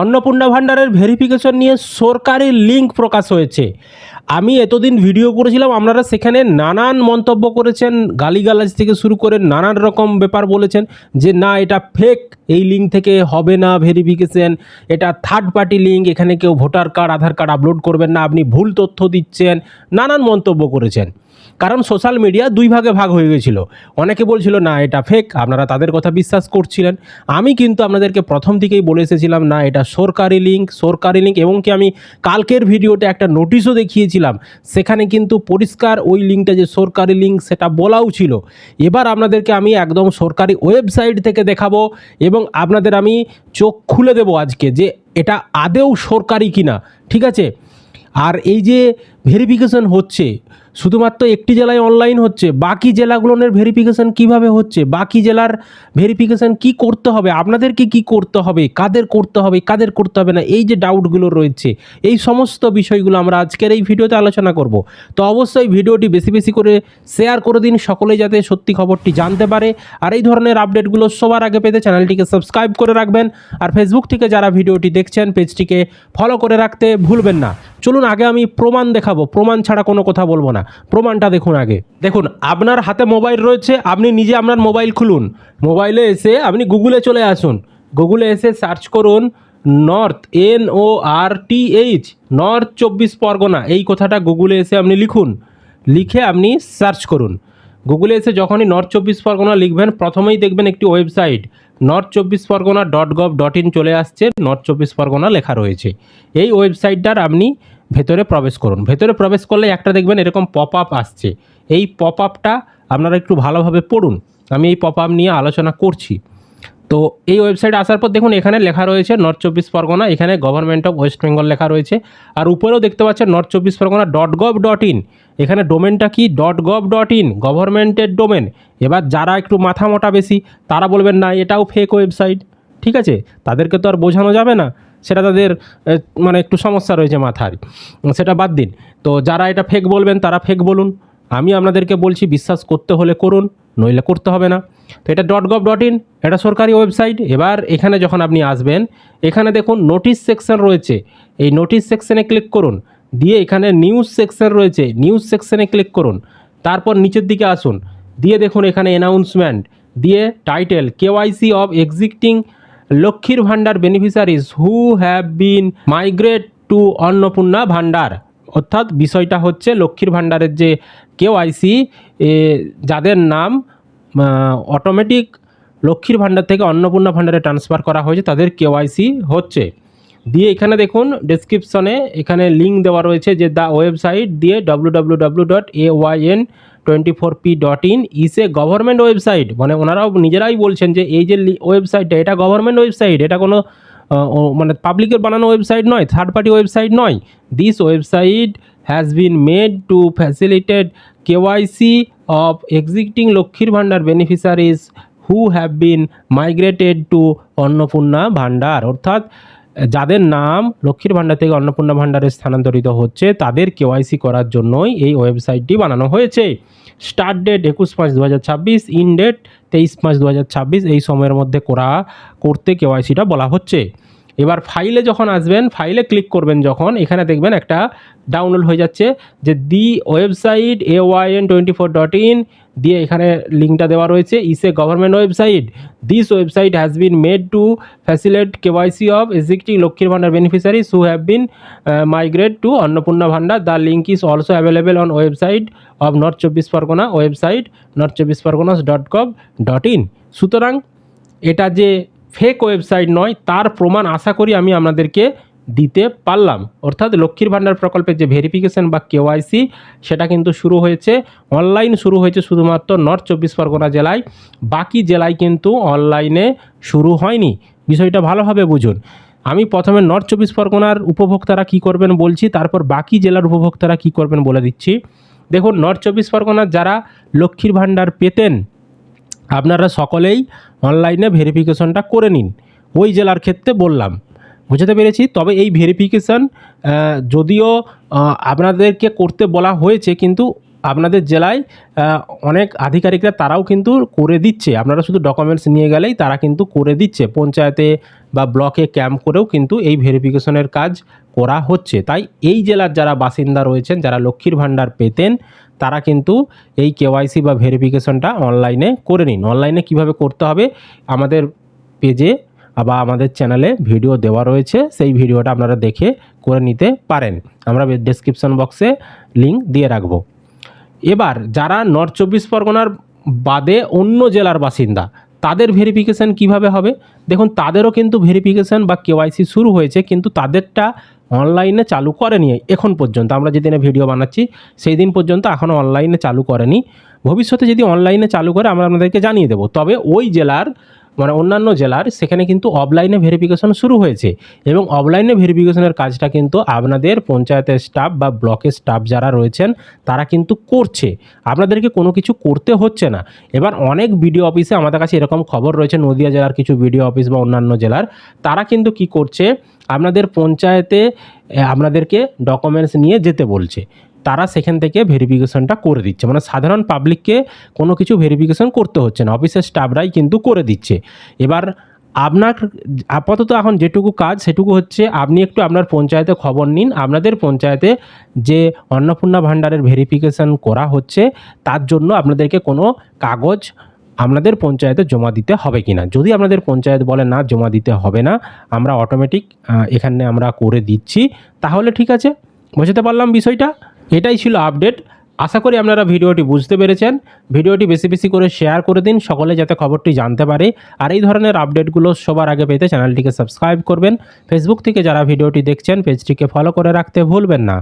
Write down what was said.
অন্নপূর্ণা ভান্ডারের ভেরিফিকেশন নিয়ে সরকারি লিঙ্ক প্রকাশ হয়েছে। আমি এতদিন ভিডিও করেছিলাম, আপনারা সেখানে নানান মন্তব্য করেছেন, গালিগালাজ থেকে শুরু করে নানান রকম ব্যাপার বলেছেন যে না এটা ফেক, এই লিঙ্ক থেকে হবে না ভেরিফিকেশন, এটা থার্ড পার্টি লিঙ্ক, এখানে কেউ ভোটার কার্ড আধার কার্ড আপলোড করবেন না, আপনি ভুল তথ্য দিচ্ছেন, নানান মন্তব্য করেছেন। কারণ সোশ্যাল মিডিয়া দুই ভাগে ভাগ হয়ে গেছিল। অনেকে বলছিল না এটা ফেক, আপনারা তাদের কথা বিশ্বাস করছিলেন। আমি কিন্তু আপনাদেরকে প্রথম থেকেই বলে এসেছিলাম না এটা সরকারি লিঙ্ক, এবং কি আমি কালকের ভিডিওতে একটা নোটিশও দেখিয়েছিলাম, সেখানে কিন্তু পরিষ্কার ওই লিঙ্কটা যে সরকারি লিঙ্ক সেটা বলাও ছিল। এবার আপনাদেরকে আমি একদম সরকারি ওয়েবসাইট থেকে দেখাবো এবং আপনাদের আমি চোখ খুলে দেবো আজকে যে এটা আদেও সরকারি কিনা, ঠিক আছে। আর এই যে ভেরিফিকেশন হচ্ছে শুধুমাত্র একটি জেলায় অনলাইন হচ্ছে, বাকি জেলাগুলোর ভেরিফিকেশন কিভাবে হচ্ছে, বাকি জেলার ভেরিফিকেশন কি করতে হবে, আপনাদেরকে কি করতে হবে, কাদের করতে হবে কাদের করতে হবে না, এই যে ডাউটগুলো রয়েছে, এই সমস্ত বিষয়গুলো আমরা আজকের এই ভিডিওতে আলোচনা করব। তো অবশ্যই ভিডিওটি বেশি বেশি করে শেয়ার করে দিন, সকলে যাতে সত্যি খবরটি জানতে পারে। আর এই ধরনের আপডেটগুলো সবার আগে পেতে চ্যানেলটিকে সাবস্ক্রাইব করে রাখবেন। আর ফেসবুক থেকে যারা ভিডিওটি দেখছেন পেজটিকে ফলো করে রাখতে ভুলবেন না। চলুন আগে আমি প্রমাণ দেখাবো, প্রমাণ ছাড়া কোনো কথা বলবো না। প্রমাণটা দেখুন আগে। দেখুন আপনার হাতে মোবাইল রয়েছে, আপনি নিজে আপনার মোবাইল খুলুন, মোবাইলে এসে আপনি গুগলে চলে আসুন, গুগলে এসে সার্চ করুন নর্থ NORTH নর্থ 24 পরগনা, এই কথাটা গুগলে এসে আপনি লিখুন, লিখে আপনি সার্চ করুন। গুগলে এসে যখনই নর্থ 24 পরগনা লিখবেন প্রথমেই দেখবেন একটি ওয়েবসাইট north24pargona.gov.in চলে আসছে, নর্থ 24 পরগনা লেখা রয়েছে। এই ওয়েবসাইটটার আপনি ভেতরে প্রবেশ করুন। ভেতরে প্রবেশ করলে একটা দেখবেন এরকম পপ আপ আসছে, এই পপ আপটা আপনারা একটু ভালোভাবে পড়ুন, আমি এই পপ আপ নিয়ে আলোচনা করছি। তো এই ওয়েবসাইটে আসার পর দেখুন এখানে লেখা রয়েছে নর্থ 24 পরগনা, এখানে গভর্নমেন্ট অফ ওয়েস্ট বেঙ্গল লেখা রয়েছে, আর উপরেও দেখতে পাচ্ছেন north24pargona.gov.in, এখানে ডোমেনটা কি .gov.in, গভর্নমেন্টের ডোমেন। এবার যারা একটু মাথা মোটা বেশি তারা বলবেন না এটাও ফেক ওয়েবসাইট, ঠিক আছে, তাদেরকে তো আর বোঝানো যাবে না, সেটা তাদের মানে একটু সমস্যা রয়েছে মাথার, সেটা বাদ দিন। তো যারা এটা ফেক বলবেন তারা ফেক বলুন, আমি আপনাদেরকে বলছি বিশ্বাস করতে হলে করুন, নইলে করতে হবে না। তো এটা .gov.in, এটা সরকারি ওয়েবসাইট। এবার এখানে যখন আপনি আসবেন এখানে দেখুন নোটিশ সেকশন রয়েছে, এই নোটিশ সেকশনে ক্লিক করুন, দিয়ে এখানে নিউজ সেকশন রয়েছে, নিউজ সেকশনে ক্লিক করুন, তারপর নিচের দিকে আসুন, দিয়ে দেখুন এখানে অ্যানাউন্সমেন্ট, দিয়ে টাইটেল KYC অফ এক্সিস্টিং লক্ষ্মীর Bhandar beneficiaries who have been migrate to Annapurna Bhandar, অর্থাৎ বিষয়টা হচ্ছে লক্ষ্মীর ভান্ডারের যে KYC, যাদের নাম অটোমেটিক লক্ষ্মীর ভান্ডার থেকে অন্নপূর্ণা ভান্ডারে ট্রান্সফার করা হয়েছে তাদের KYC হচ্ছে। দিয়ে এখানে দেখুন ডেসক্রিপশনে এখানে লিঙ্ক দেওয়া রয়েছে যে দ্য ওয়েবসাইট, দিয়ে www.ayn24p.in is a government website, মানে ওনারাও নিজেরাই বলছেন যে এই যে ওয়েবসাইটটা এটা গভর্নমেন্ট ওয়েবসাইট, এটা কোনো মানে পাবলিকের বানানো ওয়েবসাইট নয়, থার্ড পার্টি ওয়েবসাইট নয়। This website has been made to facilitate KYC of existing লক্ষ্মীর Bhandar beneficiaries who have been migrated to Annapurna Bhandar, অর্থাৎ যাদের নাম লক্ষ্মীর ভান্ডার থেকে অন্নপূর্ণা ভান্ডারে স্থানান্তরিত হচ্ছে তাদের KYC করার জন্যই এই ওয়েবসাইটটি বানানো হয়েছে। স্টার্ট ডেট 21/5/2026, ইন ডেট 23/5/2026, এই সময়ের মধ্যে করতে KYCটা বলা হচ্ছে। এবার ফাইলে যখন আসবেন, ফাইলে ক্লিক করবেন যখন, এখানে দেখবেন একটা ডাউনলোড হয়ে যাচ্ছে যে দি ওয়েবসাইট ayn24.in, দিয়ে এখানে লিঙ্কটা দেওয়া রয়েছে is a government website, this website has been made to facilitate KYC of existing লক্ষ্মীর Bhandar beneficiaries who have been migrate to Annapurna Bhandar, the link is also available on website of north 24 Parganas, website north24parganas.gov.in। সুতরাং এটা যে fake website নয় তার প্রমাণ আশা করি আমি আপনাদেরকে দিতে পারলাম। অর্থাৎ লক্ষ্মীর ভান্ডার প্রকল্পের যে ভেরিফিকেশন বা KYC সেটা কিন্তু শুরু হয়েছে, অনলাইন শুরু হয়েছে শুধুমাত্র নর্থ 24 পরগনা জেলায়, বাকি জেলায় কিন্তু অনলাইনে শুরু হয়নি। বিষয়টা ভালোভাবে বুঝুন। আমি প্রথমে নর্থ 24 পরগনার উপভোক্তারা কী করবেন বলছি, তারপর বাকি জেলার উপভোক্তারা কী করবেন বলে দিচ্ছি। দেখুন নর্থ 24 পরগনার যারা লক্ষ্মীর ভান্ডার পেতেন আপনারা সকলেই অনলাইনে ভেরিফিকেশনটা করে নিন, ওই জেলার ক্ষেত্রে বললাম, বুঝতে পেরেছি। তবে এই ভেরিফিকেশান যদিও আপনাদেরকে করতে বলা হয়েছে কিন্তু আপনাদের জেলায় অনেক আধিকারিকরা তারাও কিন্তু করে দিচ্ছে, আপনারা শুধু ডকুমেন্টস নিয়ে গেলেই তারা কিন্তু করে দিচ্ছে। পঞ্চায়েতে বা ব্লকে ক্যাম্প করেও কিন্তু এই ভেরিফিকেশনের কাজ করা হচ্ছে। তাই এই জেলার যারা বাসিন্দা রয়েছেন, যারা লক্ষ্মীর ভাণ্ডার পেতেন, তারা কিন্তু এই কেওয়াইসি বা ভেরিফিকেশনটা অনলাইনে করে নিন। অনলাইনে কিভাবে করতে হবে আমাদের পেজে বা আমাদের চ্যানেলে ভিডিও দেওয়া রয়েছে, সেই ভিডিওটা আপনারা দেখে করে নিতে পারেন। আমরা ডেসক্রিপশন বক্সে লিঙ্ক দিয়ে রাখবো। এবার যারা নর্থ চব্বিশ পরগনার বাদে অন্য জেলার বাসিন্দা, তাদের ভেরিফিকেশান কিভাবে হবে? দেখুন, তাদেরও কিন্তু ভেরিফিকেশান বা কেওয়াইসি শুরু হয়েছে, কিন্তু তাদেরটা অনলাইনে চালু করেনি এখন পর্যন্ত। আমরা যেদিনে ভিডিও বানাচ্ছি সেই দিন পর্যন্ত এখনও অনলাইনে চালু করেনি। ভবিষ্যতে যদি অনলাইনে চালু করে আমরা আপনাদেরকে জানিয়ে দেবো। তবে ওই জেলার মানে অন্যান্য জেলার সেখানে কিন্তু অফলাইনে ভেরিফিকেশন শুরু হয়েছে, এবং অফলাইনে ভেরিফিকেশনের কাজটা কিন্তু আপনাদের পঞ্চায়েতের স্টাফ বা ব্লকের স্টাফ যারা রয়েছেন তারা কিন্তু করছে, আপনাদেরকে কোনো কিছু করতে হচ্ছে না। এবার অনেক বিডিও অফিসে আমাদের কাছে এরকম খবর রয়েছে, নদিয়া জেলার কিছু বিডিও অফিস বা অন্যান্য জেলার, তারা কিন্তু কি করছে, আপনাদের পঞ্চায়েতে আপনাদেরকে ডকুমেন্টস নিয়ে যেতে বলছে, তারা সেখান থেকে ভেরিফিকেশনটা করে দিচ্ছে। মানে সাধারণ পাবলিককে কোনো কিছু ভেরিফিকেশন করতে হচ্ছে না, অফিসের স্টাফরাই কিন্তু করে দিচ্ছে। এবার আপনার আপাতত এখন যেটুকু কাজ সেটুকু হচ্ছে, আপনি একটু আপনার পঞ্চায়েতে খবর নিন, আপনাদের পঞ্চায়েতে যে অন্নপূর্ণা ভাণ্ডারের ভেরিফিকেশন করা হচ্ছে তার জন্য আপনাদেরকে কোনো কাগজ আপনাদের পঞ্চায়েতে জমা দিতে হবে কি না। যদি আপনাদের পঞ্চায়েত বলে না জমা দিতে হবে না, আমরা অটোমেটিক এখানে আমরা করে দিচ্ছি, তাহলে ঠিক আছে। বুঝতে পারলাম বিষয়টা। এটাই ছিল আপডেট। আশা করি আপনারা ভিডিওটি বুঝতে পেরেছেন। ভিডিওটি বেশি বেশি করে শেয়ার করে দিন, সকলে যাতে খবরটি জানতে পারে। আর এই ধরনের আপডেটগুলো সবার আগে পেতে চ্যানেলটিকে সাবস্ক্রাইব করবেন। ফেসবুক থেকে যারা ভিডিওটি দেখছেন পেজটিকে ফলো করে রাখতে ভুলবেন না।